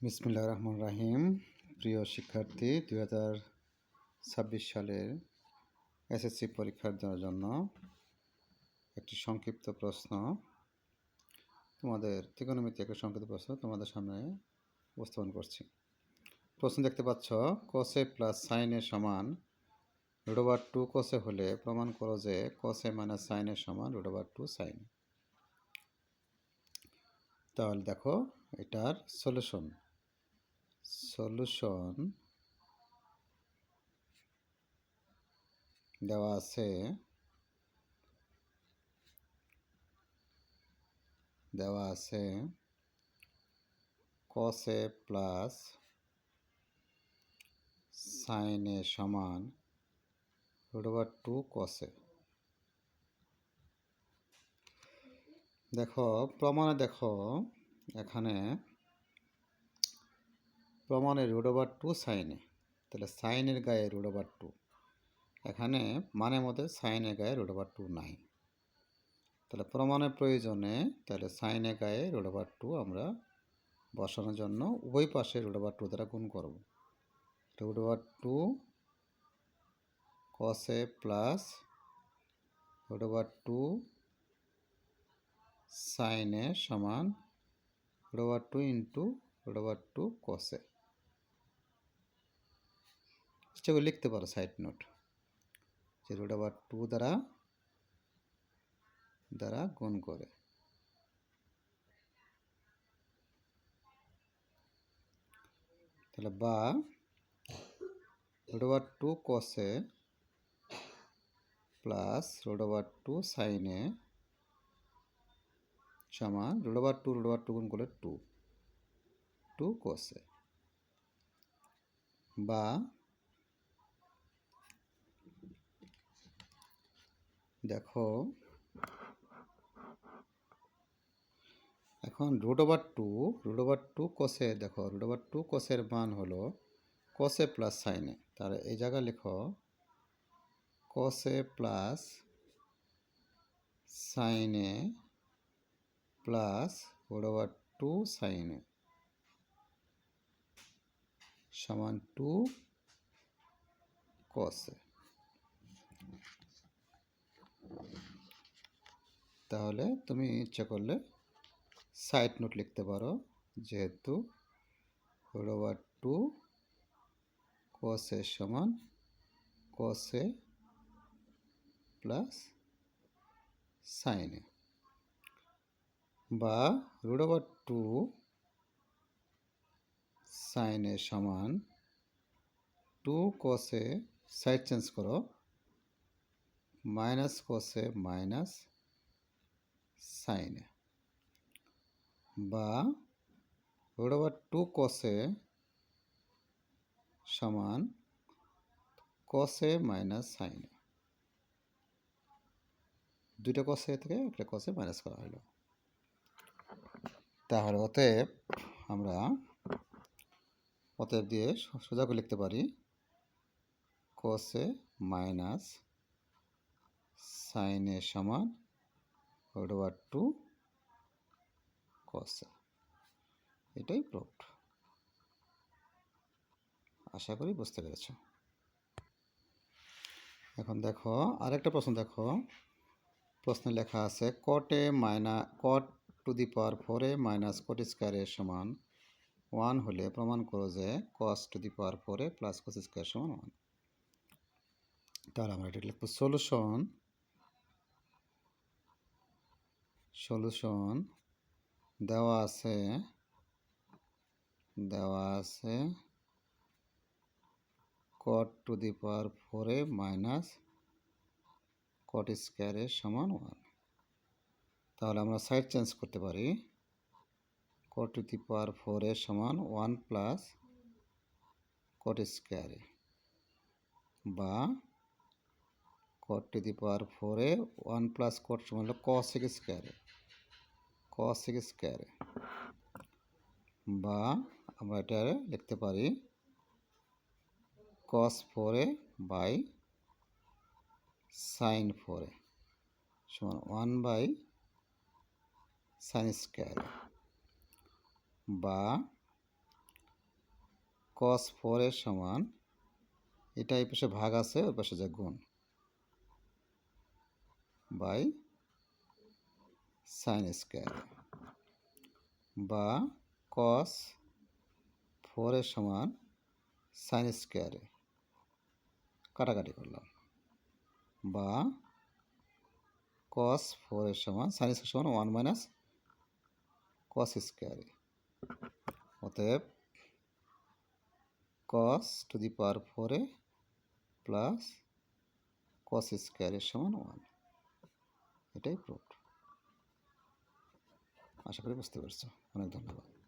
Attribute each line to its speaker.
Speaker 1: বিসমিল্লাহির রহমানির রহিম। প্রিয় শিক্ষার্থী, 2026 সালের এসএসসি পরীক্ষার দেওয়ার জন্য একটি সংক্ষিপ্ত প্রশ্ন ত্রিকোণমিতি একটা সংক্ষিপ্ত প্রশ্ন তোমাদের সামনে উপস্থাপন করছি। প্রশ্ন দেখতে পাচ্ছ, কসে প্লাস সাইনে সমান √2 কসে হলে প্রমাণ করো যে কসে মাইনাস সাইনের সমান √2 সাইন। তাহলে দেখো এটার সলিউশন দেওয়া আছে। কসে প্লাস সাইনে সমান √2 কসে। দেখো প্রমাণে, এখানে প্রমাণে √2 সাইনে, তাহলে সাইনের গায়ে √2, এখানে মানে মতে সাইনের গায়ে √2 নাই। তাহলে প্রমাণের প্রয়োজনে তাহলে সাইনের গায়ে √2 আমরা বসানোর জন্য উভয় পাশে √2 দ্বারা গুণ করব। √2 কসে প্লাস √2 সাইনে সমান √2 ইন্টু √2 কসে। সেটা লিখতে পারো সাইড নোট, যে √2 দ্বারা গুণ করে। তাহলে বা √2 কসে প্লাস √2 সাইনে সমান √2 গুণ করলে 2 কসে। বা দেখো এখন √2 কসে, দেখো √2 কসের মান হলো কসে প্লাস সাইনে। তাহলে এই জায়গায় লেখো কসে প্লাস সাইনে প্লাস √2 সাইনে সমান 2 কসে। তাহলে তুমি ইচ্ছা করলে সাইড নোট লিখতে পারো, যেহেতু √2 কসে সমান কসে প্লাস সাইনে। বা √2 সাইনে সমান 2 কসে, সাইড চেঞ্জ করো, মাইনাস কসে মাইনাস সাইনে। বা √2 কসে সমান কসে মাইনাস সাইনে। দুইটা কসে থেকে একটা কসে মাইনাস করা হলো। তাহলে অতএব দিয়ে সোজা করে লিখতে পারি কসে মাইনাস সাইনে সমান √2 কসে। এটাই প্রুফ। আশা করি বুঝতে পেরেছ। এখন দেখো আরেকটা প্রশ্ন। দেখো প্রশ্নে লেখা আছে cot to the power 4a minus cot স্কয়ারের সমান 1 হলে প্রমাণ করো যে cos to the power 4a plus cos square সমান 1। তাহলে আমরা এটা লিখব সলিউশন দেওয়া আছে cot to the power 4a minus cot স্কয়ারের সমান 1। তাহলে আমরা সাইড চেঞ্জ করতে পারি, cot to the power 4a সমান 1 প্লাস cot স্কয়ারে। বা cot to the power 4a 1 plus cot সমান হলো cos স্কয়ারে। বা আমরা এটা লিখতে পারি cos 4a by sin 4a সমান 1 বাই sin স্কয়ার। বা cos 4 এর সমান, এটা এই পাশে ভাগ আছে ওই পাশে যা গুণ, বাই সাইন স্কোয়ার, বা cos 4 এর সমান সাইন স্কোয়ারে কাটাকাটি করলাম, বা cos 4 এর সমান সাইন স্কোয়ার সমান 1 মাইনাস cos স্কোয়ারে। অতএব cos to the power 4 plus cos স্কোয়ারের সমান 1, এটাই প্রুফ। আশা করি বুঝতে পারছো। অনেক ধন্যবাদ।